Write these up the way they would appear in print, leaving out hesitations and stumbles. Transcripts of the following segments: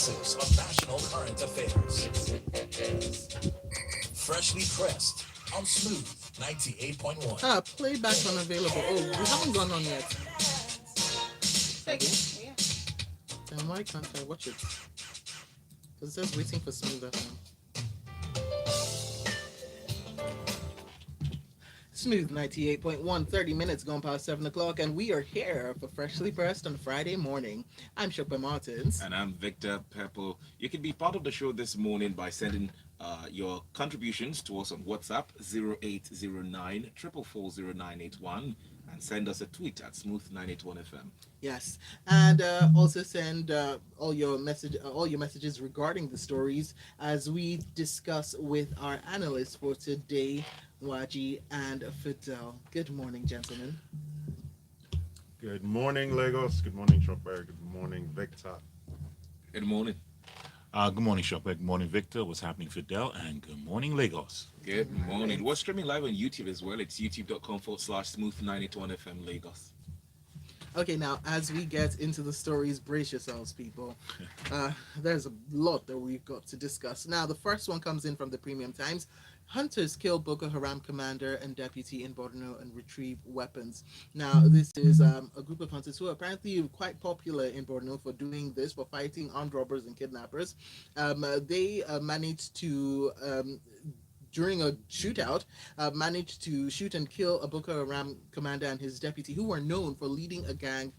analysis of national current affairs. Freshly pressed on Smooth 98.1. Playback unavailable. Oh, we haven't gone on yet. Say Have again. we? Yeah. Then why can't I watch it? Because it says waiting for Smooth FM. Smooth 98.1, 30 minutes gone past 7 o'clock, and we are here for Freshly Pressed on Friday morning. I'm Shopper Martins. And I'm Victor Peppo. You can be part of the show this morning by sending your contributions to us on WhatsApp 0809 4440981 and send us a tweet at Smooth981FM. Yes, and also send all your messages regarding the stories as we discuss with our analysts for today, Waji and Fidel. Good morning, gentlemen. Good morning, Lagos. Good morning, Chopper. Good morning, Victor. Good morning. Good morning, Shopper. Good morning, Victor. What's happening, Fidel? And good morning, Lagos. Good morning. We're streaming live on YouTube as well. It's youtube.com/Smooth981FM Lagos. Okay, now as we get into the stories, brace yourselves, people. There's a lot that we've got to discuss. Now, the first one comes in from the Premium Times. Hunters kill Boko Haram commander and deputy in Borno and retrieve weapons. Now, this is a group of hunters who are apparently quite popular in Borno for doing this, for fighting armed robbers and kidnappers. They managed to during a shootout, managed to shoot and kill a Boko Haram commander and his deputy, who were known for leading a gang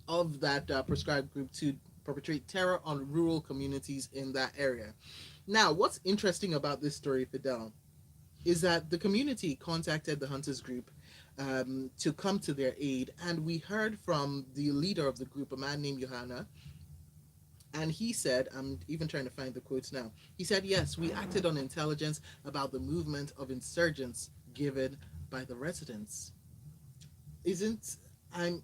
of that prescribed group to perpetrate terror on rural communities in that area. Now, what's interesting about this story, Fidel, is that the community contacted the hunters group to come to their aid, and we heard from the leader of the group, a man named Johanna. And he said, I'm even trying to find the quotes now. He said, yes, we acted on intelligence about the movement of insurgents given by the residents. Isn't, I'm,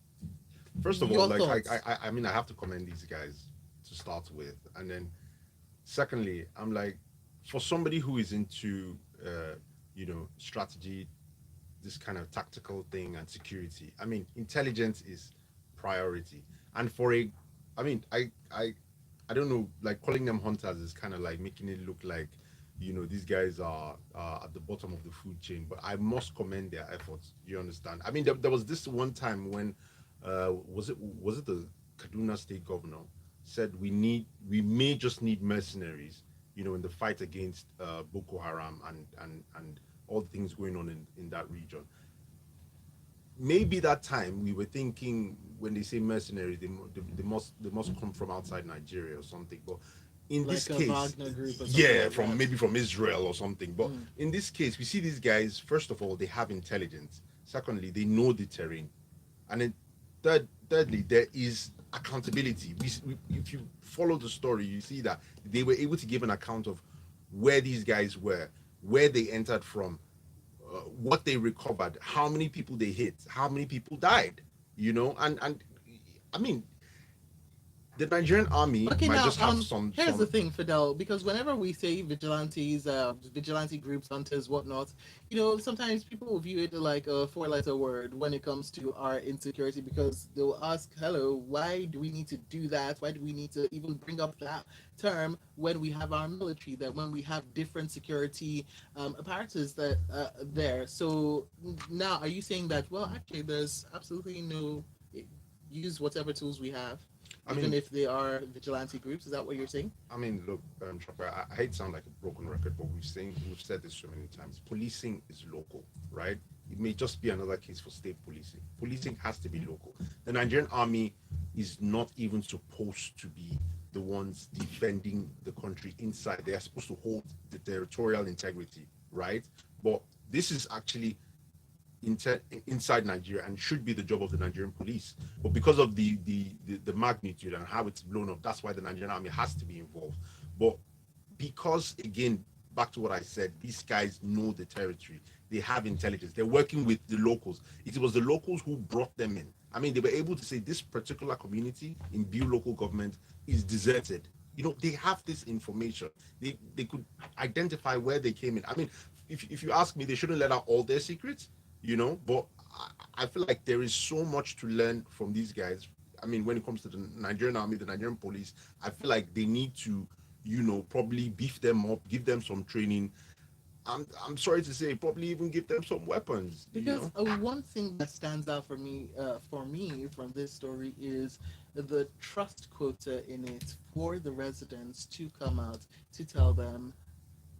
First of your all, thoughts? I mean, I have to commend these guys to start with, and then secondly, I'm like, for somebody who is into, strategy, this kind of tactical thing and security. I mean, intelligence is priority, and for a, I mean, I don't know, like calling them hunters is kind of like making it look like, these guys are at the bottom of the food chain. But I must commend their efforts. You understand? I mean, there was this one time when, was it the Kaduna State governor said we may just need mercenaries, in the fight against Boko Haram and all the things going on in that region. Maybe that time we were thinking when they say mercenaries, they must come from outside Nigeria or something. But in Like this a case, Wagner group or something yeah, like from that. maybe from Israel or something. But in this case, we see these guys. First of all, they have intelligence. Secondly, they know the terrain, and then thirdly, there is accountability. If you follow the story, you see that they were able to give an account of where these guys were, where they entered from, what they recovered, how many people they hit, how many people died, and I mean, the Nigerian army Okay, might now just have some here's the thing, Fidel, because whenever we say vigilantes, vigilante groups, hunters, whatnot, sometimes people will view it like a four-letter word when it comes to our insecurity, because they'll ask, "Hello, why do we need to do that? Why do we need to even bring up that term when we have our military? That when we have different security apparatus that there? So now, are you saying that? Well, actually, there's absolutely no use whatever tools we have, I even mean, if they are vigilante groups. Is that what you're saying? look, Chopper, I hate to sound like a broken record, but we've said this so many times. Policing is local, right? It may just be another case for state policing. Policing has to be local. The Nigerian army is not even supposed to be the ones defending the country inside. They are supposed to hold the territorial integrity, right? But this is actually inside Nigeria and should be the job of the Nigerian police. But because of the magnitude and how it's blown up, that's why the Nigerian army has to be involved. But because, again, back to what I said, these guys know the territory. They have intelligence. They're working with the locals. It was the locals who brought them in. I mean, they were able to say this particular community in Biu local government is deserted. They have this information. They could identify where they came in. I mean, if you ask me, they shouldn't let out all their secrets, but I feel like there is so much to learn from these guys. I mean, when it comes to the Nigerian army, the Nigerian police, I feel like they need to, probably beef them up, give them some training. I'm sorry to say, probably even give them some weapons. Because one thing that stands out for me from this story is the trust quota in it for the residents to come out to tell them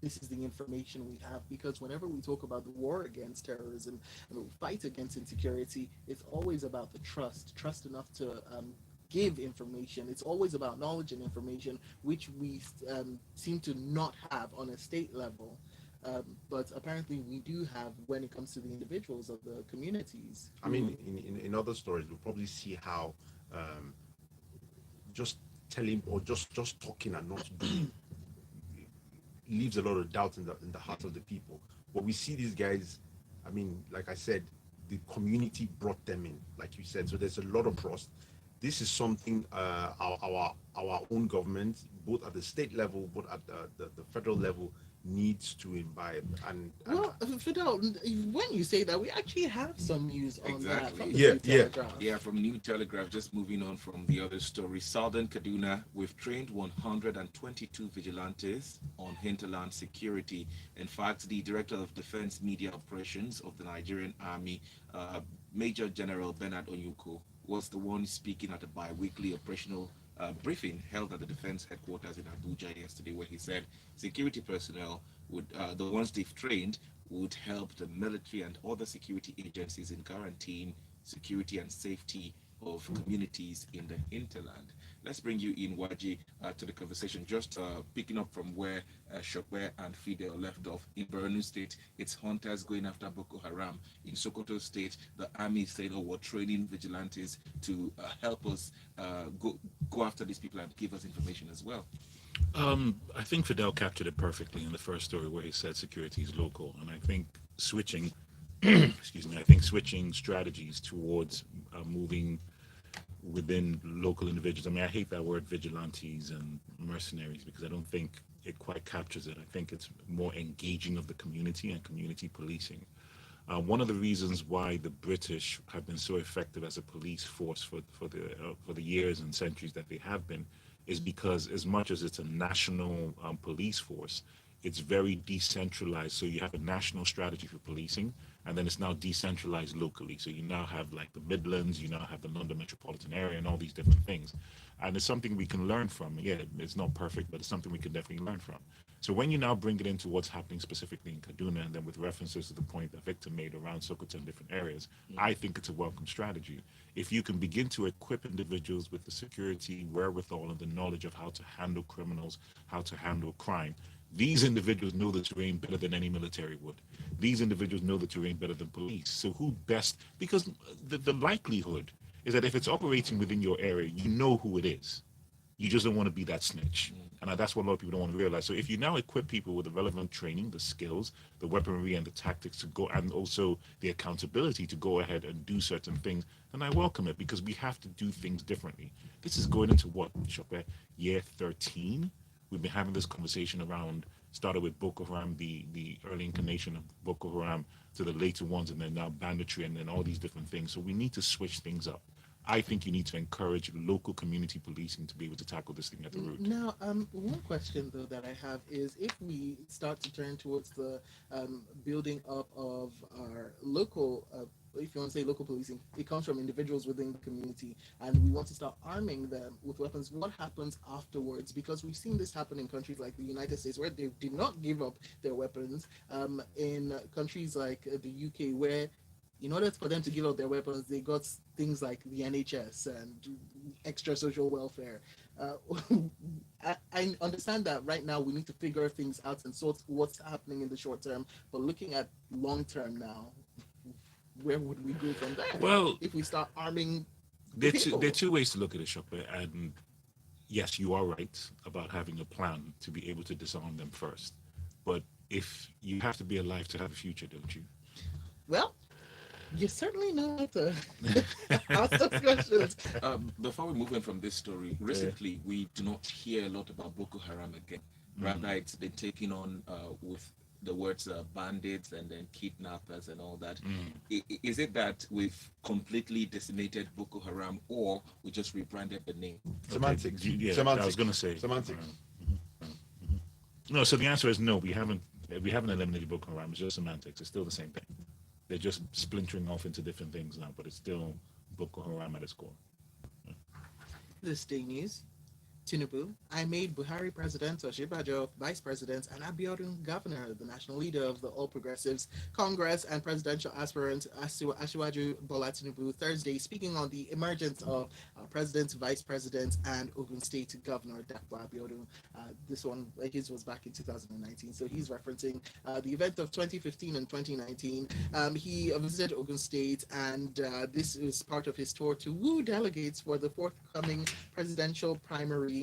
this is the information we have. Because whenever we talk about the war against terrorism and the fight against insecurity, it's always about the trust enough to give information. It's always about knowledge and information, which we seem to not have on a state level. But apparently we do have when it comes to the individuals of the communities. I mean, in other stories, we'll probably see how um, just telling or just talking and not doing leaves a lot of doubt in the hearts of the people. But we see these guys. I mean, like I said, the community brought them in, like you said. So there's a lot of trust. This is something our own government, both at the state level, both at the federal level, needs to imbibe. And Well, Fidel, when you say that, we actually have some news on that Exactly. from the Yeah, New yeah. Telegraph. Yeah, from New Telegraph, just moving on from the other story. Southern Kaduna, we've trained 122 vigilantes on hinterland security. In fact, the Director of Defense Media Operations of the Nigerian Army, Major General Bernard Onyuko, was the one speaking at a bi-weekly operational briefing held at the defense headquarters in Abuja yesterday, where he said security personnel would, the ones they've trained, would help the military and other security agencies in guaranteeing security and safety of communities in the hinterland. Let's bring you in, Waji, to the conversation. Just picking up from where Shokwe and Fidel left off. In Borno State, it's hunters going after Boko Haram. In Sokoto State, the army said, "Oh, we're training vigilantes to help us go after these people and give us information as well." I think Fidel captured it perfectly in the first story where he said security is local, and I think switching, excuse me, I think switching strategies towards moving within local individuals. I mean, I hate that word vigilantes and mercenaries because I don't think it quite captures it. I think it's more engaging of the community and community policing. One of the reasons why the British have been so effective as a police force for the years and centuries that they have been is because as much as it's a national police force, it's very decentralized. So you have a national strategy for policing, and then it's now decentralized locally. So you now have like the Midlands, you now have the London metropolitan area, and all these different things. And it's something we can learn from. Yeah, it's not perfect, but it's something we can definitely learn from. So when you now bring it into what's happening specifically in Kaduna, and then with references to the point that Victor made around Sokoto and different areas, I think it's a welcome strategy. If you can begin to equip individuals with the security, wherewithal, and the knowledge of how to handle criminals, how to handle crime, these individuals know the terrain better than any military would. These individuals know the terrain better than police. So who best? Because the likelihood is that if it's operating within your area, you know who it is. You just don't want to be that snitch. And that's what a lot of people don't want to realize. So if you now equip people with the relevant training, the skills, the weaponry and the tactics to go, and also the accountability to go ahead and do certain things, then I welcome it because we have to do things differently. This is going into what, Shopper, year 13? We've been having this conversation around, started with Boko Haram, the early incarnation of Boko Haram, to the later ones, and then now banditry, and then all these different things. So we need to switch things up. I think you need to encourage local community policing to be able to tackle this thing at the root. Now, one question though that I have is if we start to turn towards the building up of our local, if you want to say local policing, it comes from individuals within the community, and we want to start arming them with weapons. What happens afterwards? Because we've seen this happen in countries like the United States, where they did not give up their weapons. In countries like the UK, where in order for them to give up their weapons, they got things like the NHS and extra social welfare. I understand that right now we need to figure things out and sort what's happening in the short term, but looking at long term now, where would we go from there? Well, if we start arming there people? are two ways to look at it, Shopper. And yes, you are right about having a plan to be able to disarm them first. But if you have to be alive to have a future, don't you? Well, you certainly know how to ask those questions. Before we move on from this story, recently we do not hear a lot about Boko Haram again. Rather, it's been taken on with the words bandits and then kidnappers and all that. Mm. Is it that we've completely decimated Boko Haram, or we just rebranded the name? Semantics. Okay, yeah, I was Semantics. going to say Semantics. no. So the answer is no. We haven't eliminated Boko Haram. It's just semantics. It's still the same thing. They're just splintering off into different things now, but it's still Boko Haram at its core. This day news. Tinubu, I made Buhari president, Oshibajo vice president, and Abiodun governor. The national leader of the All Progressives Congress and presidential aspirant Asiwaju Bola Tinubu Thursday, speaking on the emergence of president, vice president, and Ogun State governor Dapo Abiodun. This one, his was back in 2019, so he's referencing the event of 2015 and 2019. He visited Ogun State, and this is part of his tour to woo delegates for the forthcoming presidential primary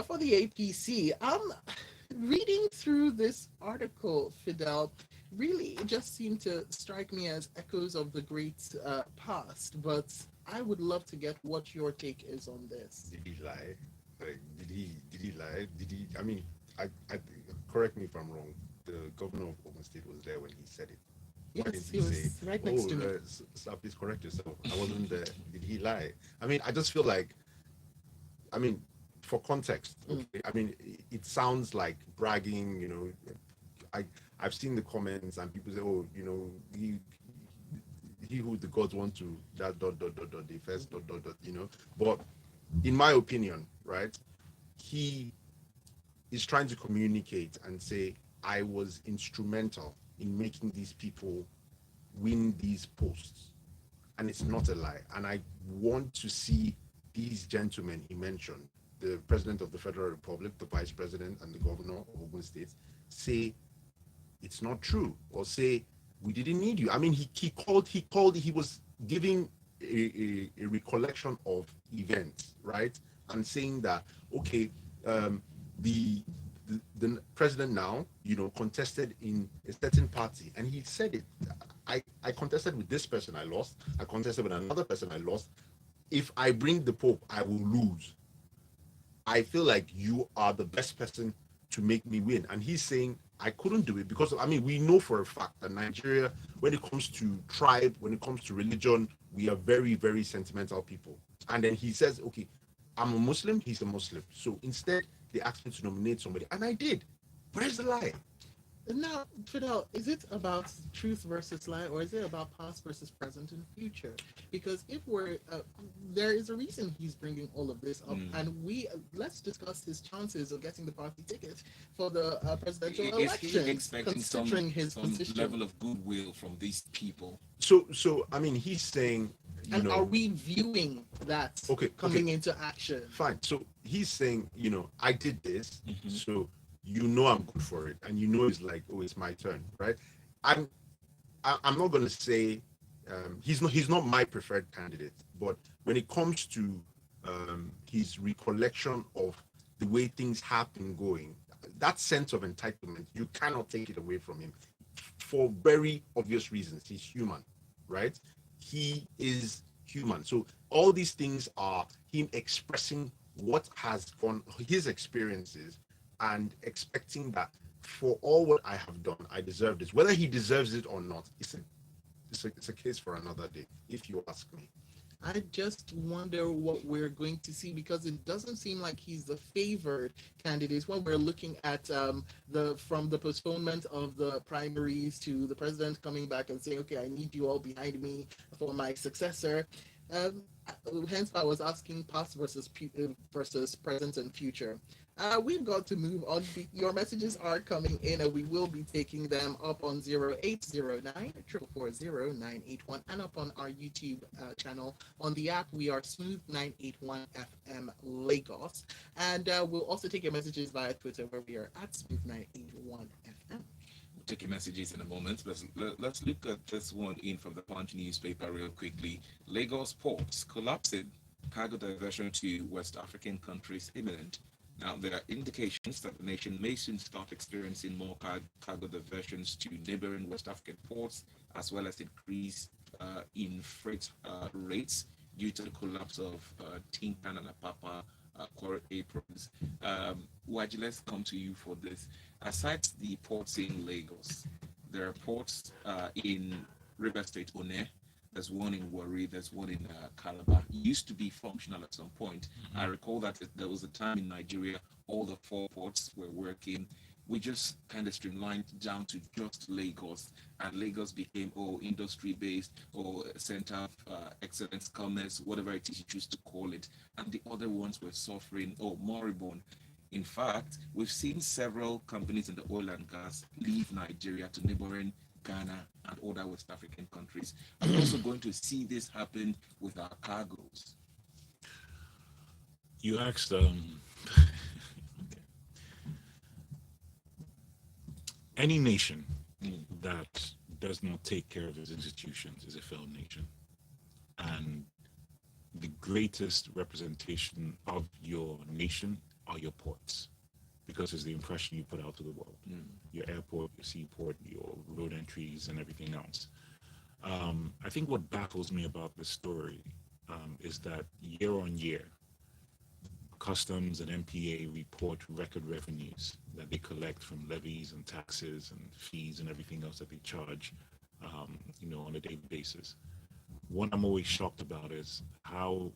for the APC. Reading through this article, Fidel, really it just seemed to strike me as echoes of the great past, but I would love to get what your take is on this. Did he lie? Like, did he lie? Did he? I mean, I correct me if I'm wrong. The governor of Ogun State was there when he said it. Why Yes, didn't he was right next to me. Sir, please correct yourself. I wasn't there. Did he lie? I mean, I just feel like, I mean, for context, okay, I mean, it sounds like bragging, you know. I've seen the comments and people say, oh, you know, he who the gods want to that the first you know. But in my opinion, right, he is trying to communicate and say, I was instrumental in making these people win these posts. And it's not a lie. And I want to see these gentlemen he mentioned, the president of the Federal Republic, the vice president, and the governor of Ogun State, say it's not true, or say we didn't need you. I mean, he was giving a recollection of events, right? And saying that, okay, the president now, you know, contested in a certain party, and he said it. I contested with this person, I lost. I contested with another person, I lost. If I bring the Pope, I will lose. I feel like you are the best person to make me win. And he's saying, I couldn't do it because, I mean, we know for a fact that Nigeria, when it comes to tribe, when it comes to religion, we are very, very sentimental people. And then he says, okay, I'm a Muslim, he's a Muslim. So instead, they asked me to nominate somebody, and I did. Where's the lie? Now, Fidel, is it about truth versus lie, or is it about past versus present and future? Because if we're, there is a reason he's bringing all of this up, and let's discuss his chances of getting the party ticket for the presidential election. Is he expecting considering his some position? level of goodwill from these people? So I mean, he's saying, you And know, are we viewing that coming into action? fine. So he's saying, you know, I did this, so you know I'm good for it, and you know it's like, oh, it's my turn, right? I'm not gonna say he's not my preferred candidate, but when it comes to his recollection of the way things have been going, that sense of entitlement, you cannot take it away from him for very obvious reasons. He's human, right? He is human. So all these things are him expressing what has gone, his experiences, and expecting that for all what I have done, I deserve this. Whether he deserves it or not, it's a case for another day, if you ask me. I just wonder what we're going to see, because it doesn't seem like he's the favored candidate when we're looking at from the postponement of the primaries to the president coming back and saying, okay, I need you all behind me for my successor. Hence, I was asking past versus present and future. We've got to move on. Your messages are coming in, and we will be taking them up on 0809 440 981 and up on our YouTube channel. On the app, we are Smooth 981 FM Lagos, and we'll also take your messages via Twitter, where we are at Smooth 981 FM. We'll take your messages in a moment. Let's look at this one in from the Punch newspaper real quickly. Lagos ports collapsing, cargo diversion to West African countries imminent. Now, there are indications that the nation may soon start experiencing more cargo diversions to neighboring West African ports, as well as increase in freight rates due to the collapse of Tinkan and Apapa aprons. Waji, let's come to you for this. Aside the ports in Lagos, there are ports in River State, One. There's one in Warri. There's one in Calabar. It used to be functional at some point. I recall that there was a time in Nigeria, all the four ports were working. We just kind of streamlined down to just Lagos, and Lagos became industry based or center of excellence, commerce, whatever it is you choose to call it, and the other ones were suffering or moribund. In fact, we've seen several companies in the oil and gas leave Nigeria to neighboring Ghana and other West African countries. Are we also going to see this happen with our cargoes? You asked, any nation that does not take care of its institutions is a failed nation. And the greatest representation of your nation are your ports, because it's the impression you put out to the world. Your airport, your seaport, your road entries, and everything else. I think what baffles me about this story is that year on year, Customs and MPA report record revenues that they collect from levies and taxes and fees and everything else that they charge, on a daily basis. What I'm always shocked about is how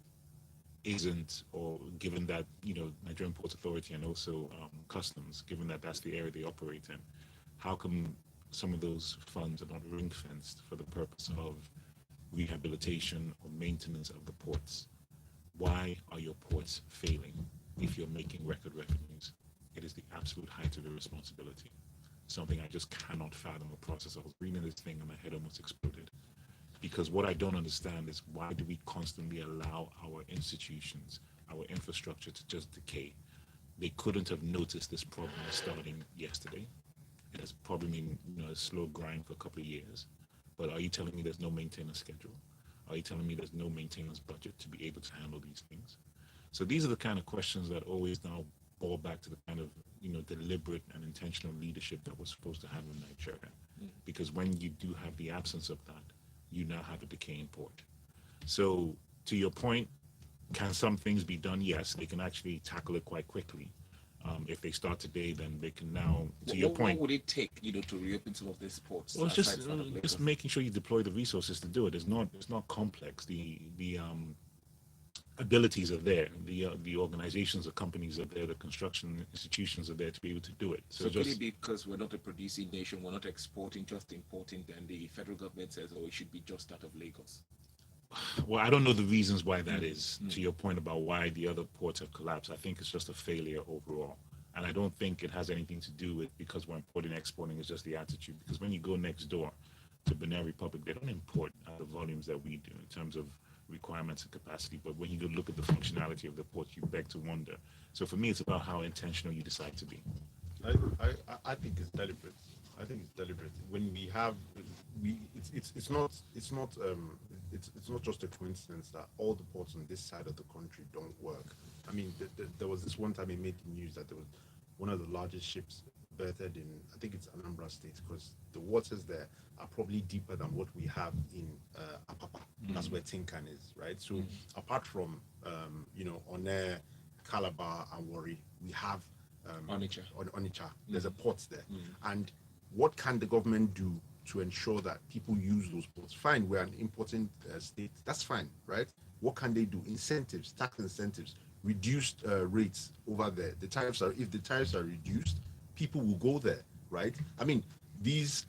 isn't, or given that, Nigerian Ports Authority and also Customs, given that that's the area they operate in, how come some of those funds are not ring fenced for the purpose of rehabilitation or maintenance of the ports? Why are your ports failing if you're making record revenues? It is the absolute height of irresponsibility. Something I just cannot fathom a process. I was reading this thing and my head almost exploded. Because what I don't understand is, why do we constantly allow our institutions, our infrastructure to just decay? They couldn't have noticed this problem starting yesterday. It has probably been a slow grind for a couple of years. But are you telling me there's no maintenance schedule? Are you telling me there's no maintenance budget to be able to handle these things? So these are the kind of questions that always now ball back to the kind of deliberate and intentional leadership that we're supposed to have in Nigeria. Because when you do have the absence of that, you now have a decaying port. So to your point, can some things be done? Yes, they can actually tackle it quite quickly. If they start today, then they can now, to your point. What would it take, to reopen some of these ports? Well, it's just making sure you deploy the resources to do it. It's not complex. The abilities are there. The organizations, the companies are there. The construction institutions are there to be able to do it. So could it be because we're not a producing nation, we're not exporting, just importing, then the federal government says, it should be just out of Lagos? Well, I don't know the reasons why that is. To your point about why the other ports have collapsed, I think it's just a failure overall. And I don't think it has anything to do with because we're importing, exporting. It's just the attitude. Because when you go next door to Benin Republic, they don't import the volumes that we do in terms of requirements and capacity. But when you go look at the functionality of the port, you beg to wonder. So for me, it's about how intentional you decide to be. I think it's deliberate. I think it's deliberate. When we have, it's not just a coincidence that all the ports on this side of the country don't work. I mean, there was this one time it made the news that there was one of the largest ships berthed in, I think it's Anambra State, because the waters there are probably deeper than what we have in Apapa. That's where Tinkan is, right? So apart from One, Calabar, and Warri, we have Onitsha. There's a port there. And what can the government do to ensure that people use those ports? Fine, we're an important state. That's fine, right? What can they do? Incentives, tax incentives, reduced rates over there. If the tariffs are reduced, people will go there, right? I mean, these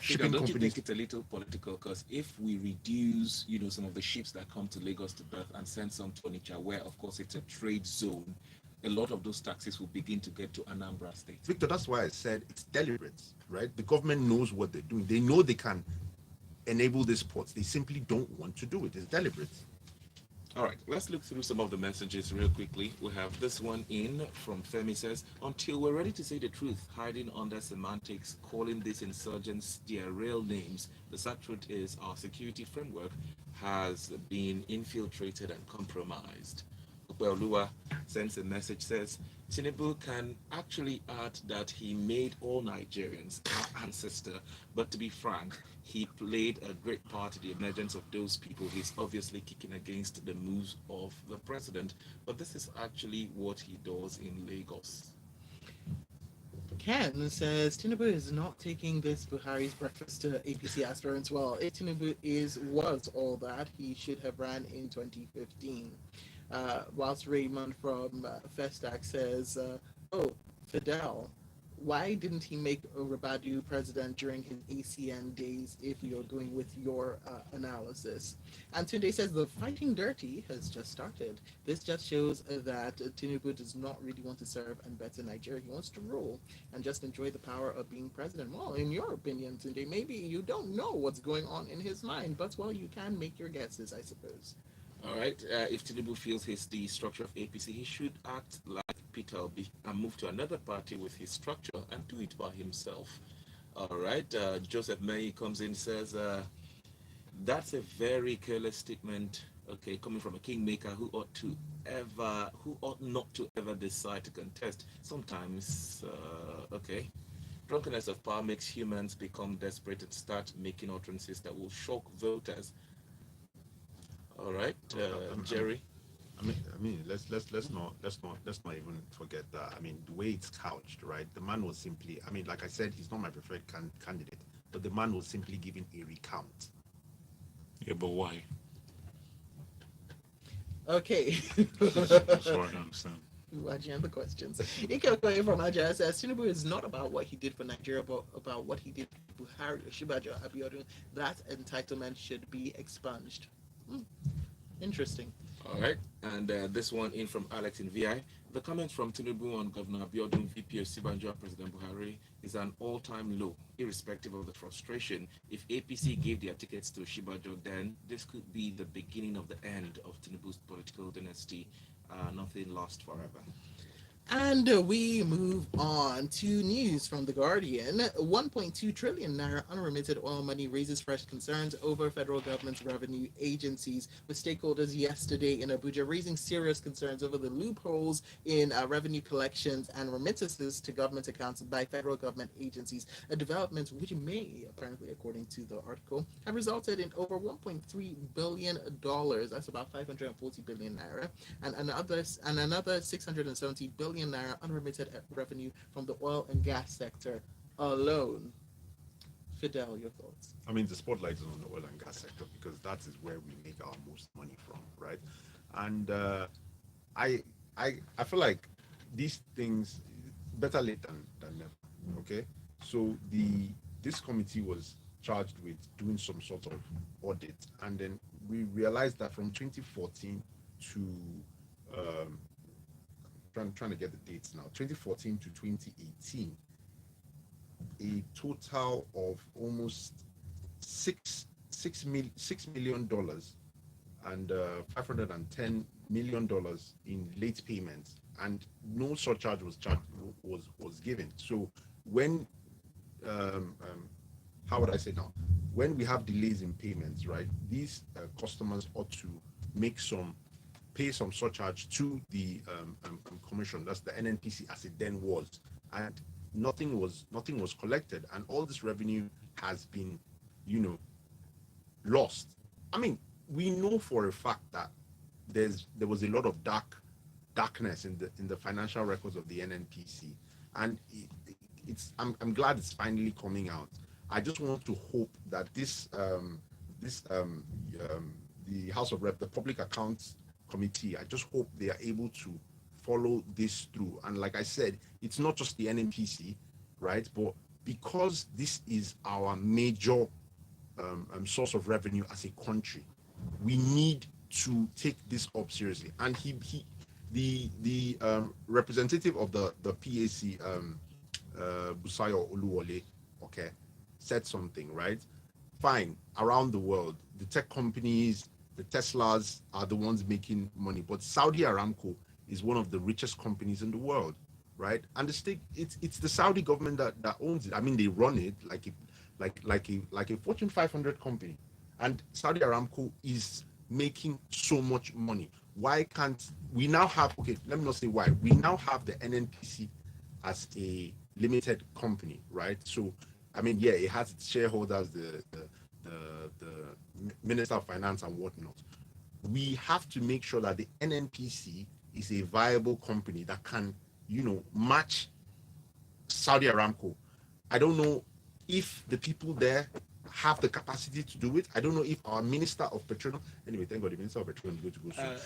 shipping don't companies. You think it's a little political? Because if we reduce, some of the ships that come to Lagos to berth and send some to Onitsha, where of course it's a trade zone, a lot of those taxes will begin to get to Anambra State. Victor, that's why I said it's deliberate, right? The government knows what they're doing. They know they can enable these ports. They simply don't want to do it. It's deliberate. All right, let's look through some of the messages real quickly. We have this one in from Femi says, until we're ready to say the truth, hiding under semantics, calling these insurgents their real names, the sad truth is our security framework has been infiltrated and compromised. Lua sends a message, says Tinubu can actually add that he made all Nigerians our ancestor, but to be frank, he played a great part in the emergence of those people. He's obviously kicking against the moves of the president, but this is actually what he does in Lagos. Ken says Tinubu is not taking this Buhari's breakfast to APC aspirants well. If Tinubu was all that, he should have ran in 2015. Whilst Raymond from Festac says, "Oh, Fidel, why didn't he make Rabadu president during his ACN days? If you're going with your analysis." And Tunde says the fighting dirty has just started. This just shows that Tinubu does not really want to serve and better Nigeria. He wants to rule and just enjoy the power of being president. Well, in your opinion, Tunde, maybe you don't know what's going on in his mind, but well, you can make your guesses, I suppose. All right. If Tinubu feels he's the structure of APC, he should act like Peter Obi and move to another party with his structure and do it by himself. All right. Joseph May comes in, says, that's a very careless statement. Okay, coming from a kingmaker who ought not to ever decide to contest. Sometimes, okay. Drunkenness of power makes humans become desperate and start making utterances that will shock voters. All right, Jerry. Let's not even forget that. I mean, the way it's couched, right? The man was simply, I mean, like I said, he's not my preferred candidate, but the man was simply giving a recount. Yeah, but why? Okay. That's what I don't understand. Watching the questions. Ike from Aja says Tinubu is not about what he did for Nigeria, but about what he did for Buhari, Shibajo, Abiodun. That entitlement should be expunged. Interesting. All right, and this one in from Alex in VI. The comment from Tinubu on Governor Abiodun, VP of Sibanjo, President Buhari is an all-time low, irrespective of the frustration. If APC gave their tickets to Shibajo, then this could be the beginning of the end of Tinubu's political dynasty. Nothing lasts forever. And we move on to news from The Guardian. 1.2 trillion naira unremitted oil money raises fresh concerns over federal government's revenue agencies, with stakeholders yesterday in Abuja raising serious concerns over the loopholes in revenue collections and remittances to government accounts by federal government agencies, a development which may, apparently according to the article, have resulted in over $1.3 billion, that's about 540 billion naira, and another 670 billion naira unremitted revenue from the oil and gas sector alone. Fidel, your thoughts? I mean, the spotlight is on the oil and gas sector because that is where we make our most money from, right? And I feel like these things better late than never. Okay, so this committee was charged with doing some sort of audit, and then we realized that from 2014 to trying to get the dates now, 2014 to 2018, a total of almost $6 million and $510 million in late payments, and no surcharge was given. So when how would I say now? When we have delays in payments, right? These customers ought to pay some surcharge to the commission. That's the NNPC as it then was, and nothing was collected, and all this revenue has been, lost. I mean, we know for a fact that there was a lot of darkness in the financial records of the NNPC, and I'm glad it's finally coming out. I just want to hope that the House of Rep, the Public Accounts Committee, I just hope they are able to follow this through. And like I said, it's not just the NNPC, right? But because this is our major source of revenue as a country, we need to take this up seriously. And the representative of the PAC, Busayo Oluwole, okay, said something, right? Fine, around the world, the tech companies, the Teslas are the ones making money, but Saudi Aramco is one of the richest companies in the world, right? And the state, it's the Saudi government that owns it. I mean, they run it like a Fortune 500 company, and Saudi Aramco is making so much money. why can't we now have, okay, let me not say why, we now have the NNPC as a limited company, right? So I mean, yeah, it has its shareholders, the Minister of Finance and whatnot. We have to make sure that the NNPC is a viable company that can, match Saudi Aramco. I don't know if the people there have the capacity to do it. I don't know if our Minister of Petroleum, anyway, thank God the Minister of Petroleum is going to go soon.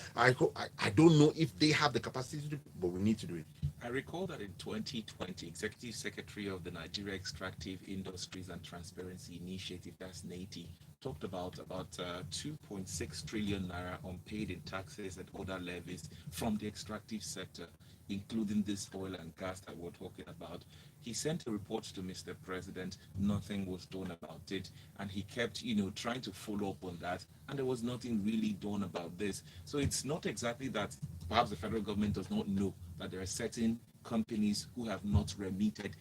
I don't know if they have the capacity to do it, but we need to do it. I recall that in 2020, Executive Secretary of the Nigeria Extractive Industries and Transparency Initiative, that's NATI, talked about 2.6 trillion naira unpaid in taxes and other levies from the extractive sector, including this oil and gas that we're talking about. He sent a report to Mr. President. Nothing was done about it, and he kept, trying to follow up on that, and there was nothing really done about this. So it's not exactly that perhaps the federal government does not know that there are certain companies who have not remitted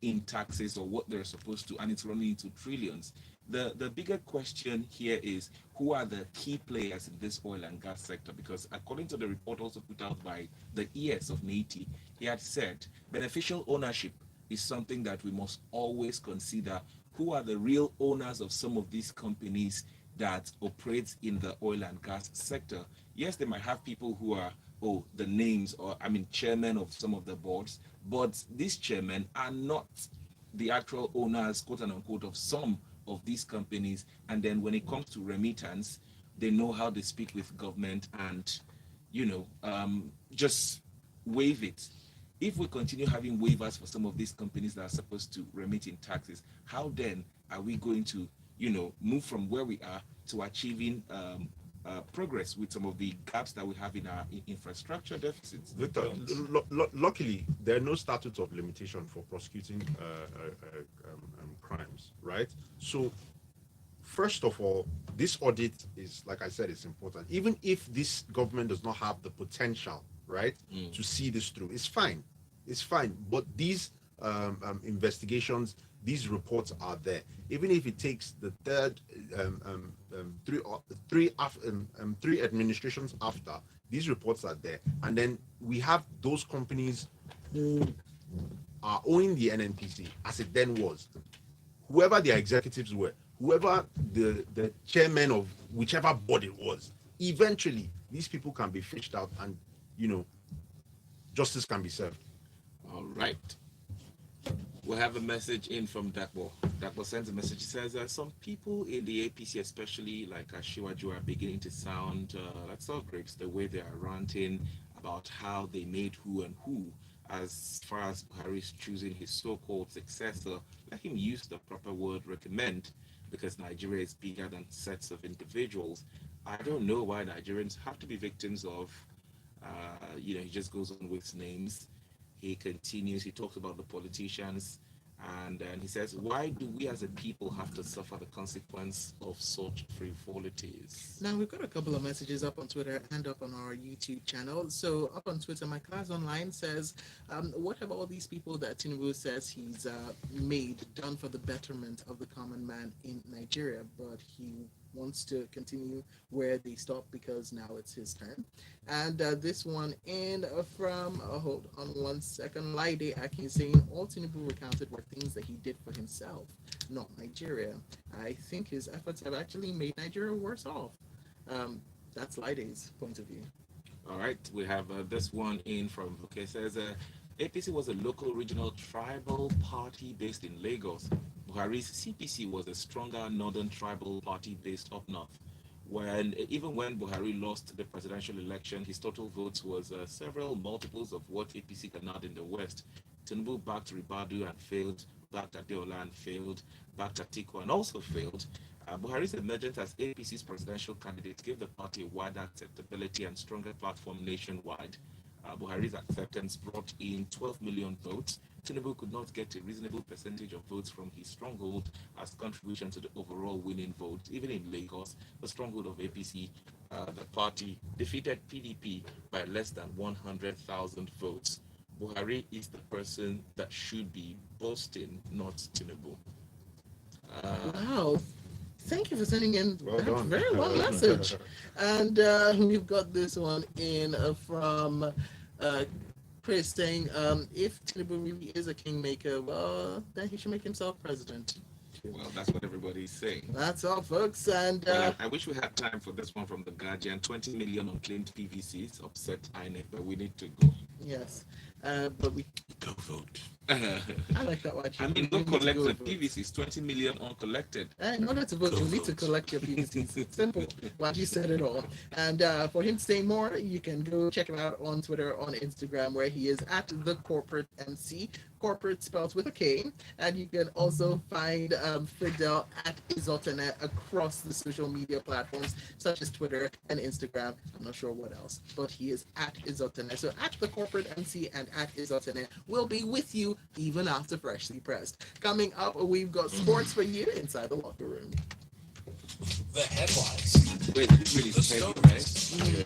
in taxes or what they're supposed to, and it's running into trillions. The bigger question here is who are the key players in this oil and gas sector? Because according to the report also put out by the ES of NATI, he had said beneficial ownership is something that we must always consider. Who are the real owners of some of these companies that operate in the oil and gas sector? Yes, they might have people who are, the names, or I mean chairman of some of the boards, but these chairmen are not the actual owners, quote unquote, of some of these companies. And then when it comes to remittance, they know how they speak with government and, just waive it. If we continue having waivers for some of these companies that are supposed to remit in taxes, how then are we going to, move from where we are to achieving progress with some of the gaps that we have in our infrastructure deficits? Victor, luckily, there are no statutes of limitation for prosecuting crimes, right? So, first of all, this audit is, like I said, it's important. Even if this government does not have the potential, right, to see this through, it's fine. It's fine. But these investigations, these reports are there. Even if it takes the third three administrations after, these reports are there. And then we have those companies who are owing the NNPC as it then was. Whoever their executives were, whoever the chairman of whichever board it was, eventually these people can be fished out and, justice can be served. All right. We have a message in from Dakbo. Dakbo sends a message. He says some people in the APC, especially like Ashiwaju, are beginning to sound like soft grapes, the way they are ranting about how they made who and who. As far as Buhari is choosing his so-called successor, let him use the proper word recommend, because Nigeria is bigger than sets of individuals. I don't know why Nigerians have to be victims of, he just goes on with names. He continues, he talks about the politicians, and then he says, why do we as a people have to suffer the consequence of such frivolities? Now, we've got a couple of messages up on Twitter and up on our YouTube channel. So, up on Twitter, my class online says, what have all these people that Tinubu says he's done for the betterment of the common man in Nigeria, but he wants to continue where they stopped because now it's his turn. And this one in from, hold on one second, Laide Akin saying, all Tinubu recounted were things that he did for himself, not Nigeria. I think his efforts have actually made Nigeria worse off. That's Laide's point of view. All right, we have this one in from okay says APC was a local regional tribal party based in Lagos. Buhari's CPC was a stronger northern tribal party based up north. Even when Buhari lost the presidential election, his total votes was several multiples of what APC garnered in the west. Tinubu backed Ribadu and failed, backed Adeola and failed, backed Atiku and also failed. Buhari's emergence as APC's presidential candidate gave the party a wider acceptability and stronger platform nationwide. Buhari's acceptance brought in 12 million votes. Tinubu could not get a reasonable percentage of votes from his stronghold as contribution to the overall winning vote. Even in Lagos, the stronghold of APC, the party defeated PDP by less than 100,000 votes. Buhari is the person that should be boasting, not Tinubu. Wow. Thank you for sending in Well that done. very long message. And we've got this one in from Chris saying, if Tinubu really is a kingmaker, well, then he should make himself president. Well, that's what everybody's saying. That's all, folks. And Well, I wish we had time for this one from the Guardian. 20 million unclaimed PVCs upset INEC, but we need to go. yes, but we Go vote. I like that one. I mean, no collected PVCs, 20 million uncollected. In order to vote, you need to collect your PVCs. Simple. Like you said it all. And for him to say more, you can go check him out on Twitter, on Instagram, where he is at the corporate MC. Corporate spelled with a K. And you can also find Fidel at Izotene across the social media platforms, such as Twitter and Instagram. I'm not sure what else, but he is at Izotene. So at the corporate MC and at Izotene will be with you even after Freshly Pressed. Coming up, we've got sports for you inside the locker room. The headlines. Wait, it's really The steady, stories. right?